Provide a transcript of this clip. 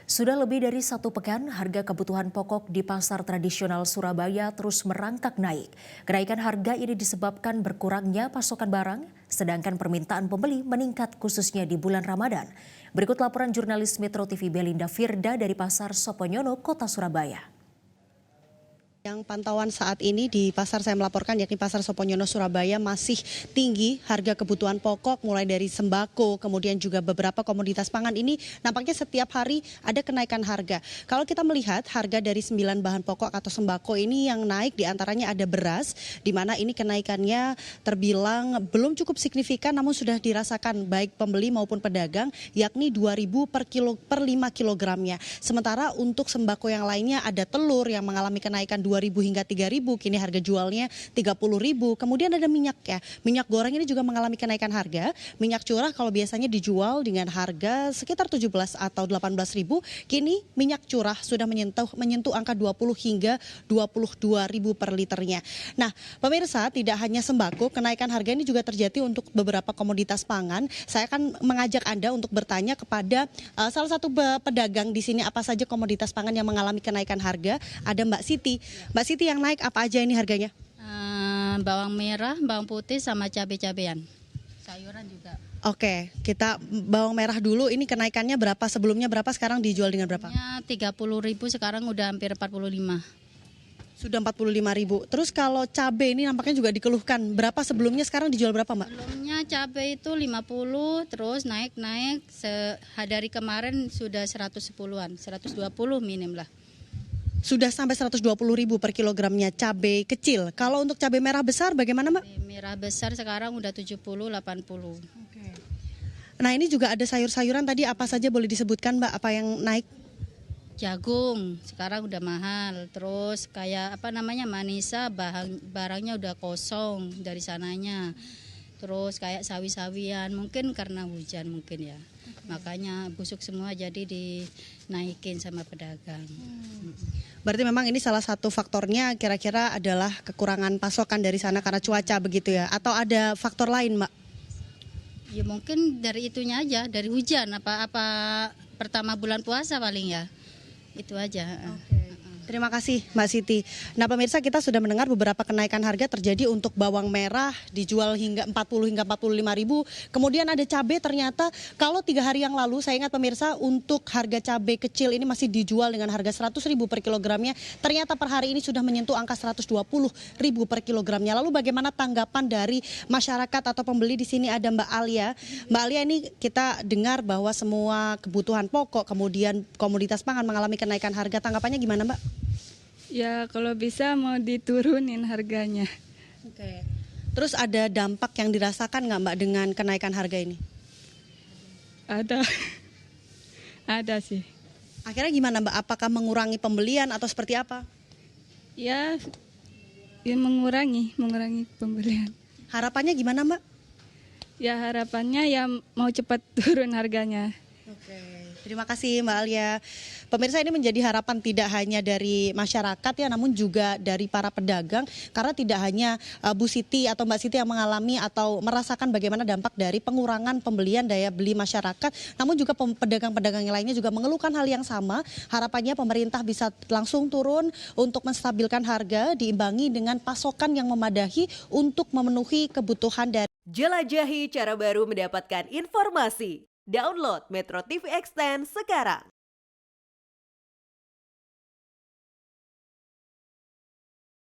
Sudah lebih dari satu pekan, harga kebutuhan pokok di pasar tradisional Surabaya terus merangkak naik. Kenaikan harga ini disebabkan berkurangnya pasokan barang, sedangkan permintaan pembeli meningkat khususnya di bulan Ramadan. Berikut laporan jurnalis Metro TV Belinda Firda dari Pasar Soponyono, Kota Surabaya. Yang pantauan saat ini di pasar saya melaporkan yakni Pasar Soponyono Surabaya masih tinggi harga kebutuhan pokok mulai dari sembako kemudian juga beberapa komoditas pangan ini nampaknya setiap hari ada kenaikan harga. Kalau kita melihat harga dari 9 bahan pokok atau sembako ini yang naik diantaranya ada beras di mana ini kenaikannya terbilang belum cukup signifikan namun sudah dirasakan baik pembeli maupun pedagang yakni 2.000 per 5 kilogramnya. Sementara untuk sembako yang lainnya ada telur yang mengalami kenaikan 2.000 hingga 3.000, kini harga jualnya 30.000. Kemudian ada minyak ya, minyak goreng ini juga mengalami kenaikan harga. Minyak curah kalau biasanya dijual dengan harga sekitar 17 atau 18.000, kini minyak curah sudah menyentuh angka 20 hingga 22.000 per liternya. Nah, pemirsa, tidak hanya sembako, kenaikan harga ini juga terjadi untuk beberapa komoditas pangan. Saya akan mengajak Anda untuk bertanya kepada salah satu pedagang di sini apa saja komoditas pangan yang mengalami kenaikan harga. Ada Mbak Siti. Mbak Siti, yang naik apa aja ini harganya? Bawang merah, bawang putih, sama cabai-cabean. Sayuran juga. Oke, kita bawang merah dulu. Ini kenaikannya berapa? Sebelumnya berapa? Sekarang dijual dengan berapa? 30.000, sekarang udah hampir 45. Sudah 45.000. Terus kalau cabai ini nampaknya juga dikeluhkan. Berapa sebelumnya, sekarang dijual berapa, Mbak? Sebelumnya cabai itu 50, terus naik-naik. Dari kemarin sudah 110-an, 120 minim lah. Sudah sampai 120.000 per kilogramnya cabai kecil. Kalau untuk cabai merah besar bagaimana, Mbak? Cabai merah besar sekarang udah 70, 80. Oke. Nah, ini juga ada sayur-sayuran tadi apa saja boleh disebutkan, Mbak, apa yang naik? Jagung sekarang udah mahal. Terus kayak manisa, barangnya udah kosong dari sananya. Terus kayak sawi-sawian, mungkin karena hujan mungkin ya. Makanya busuk semua jadi dinaikin sama pedagang. Berarti memang ini salah satu faktornya kira-kira adalah kekurangan pasokan dari sana karena cuaca begitu ya? Atau ada faktor lain, Mbak? Ya mungkin dari itunya aja, dari hujan apa pertama bulan puasa paling ya. Itu aja. Terima kasih Mbak Siti. Nah, pemirsa, kita sudah mendengar beberapa kenaikan harga terjadi untuk bawang merah dijual hingga 40 hingga 45.000. Kemudian ada cabai, ternyata kalau 3 hari yang lalu saya ingat pemirsa untuk harga cabai kecil ini masih dijual dengan harga 100.000 per kilogramnya. Ternyata per hari ini sudah menyentuh angka 120.000 per kilogramnya. Lalu bagaimana tanggapan dari masyarakat atau pembeli di sini? Ada Mbak Alia. Mbak Alia, ini kita dengar bahwa semua kebutuhan pokok kemudian komoditas pangan mengalami kenaikan harga. Tanggapannya gimana, Mbak? Ya, kalau bisa mau diturunin harganya. Oke. Terus ada dampak yang dirasakan nggak, Mbak, dengan kenaikan harga ini? Ada, ada sih. Akhirnya gimana, Mbak? Apakah mengurangi pembelian atau seperti apa? Ya, ya mengurangi pembelian. Harapannya gimana, Mbak? Ya harapannya ya mau cepat turun harganya. Oke, terima kasih Mbak Alia. Pemirsa, ini menjadi harapan tidak hanya dari masyarakat ya, namun juga dari para pedagang. Karena tidak hanya Bu Siti atau Mbak Siti yang mengalami atau merasakan bagaimana dampak dari pengurangan pembelian daya beli masyarakat, namun juga pedagang-pedagang yang lainnya juga mengeluhkan hal yang sama. Harapannya pemerintah bisa langsung turun untuk menstabilkan harga, diimbangi dengan pasokan yang memadahi untuk memenuhi kebutuhan dari. Jelajahi cara baru mendapatkan informasi. Download Metro TV Extend sekarang.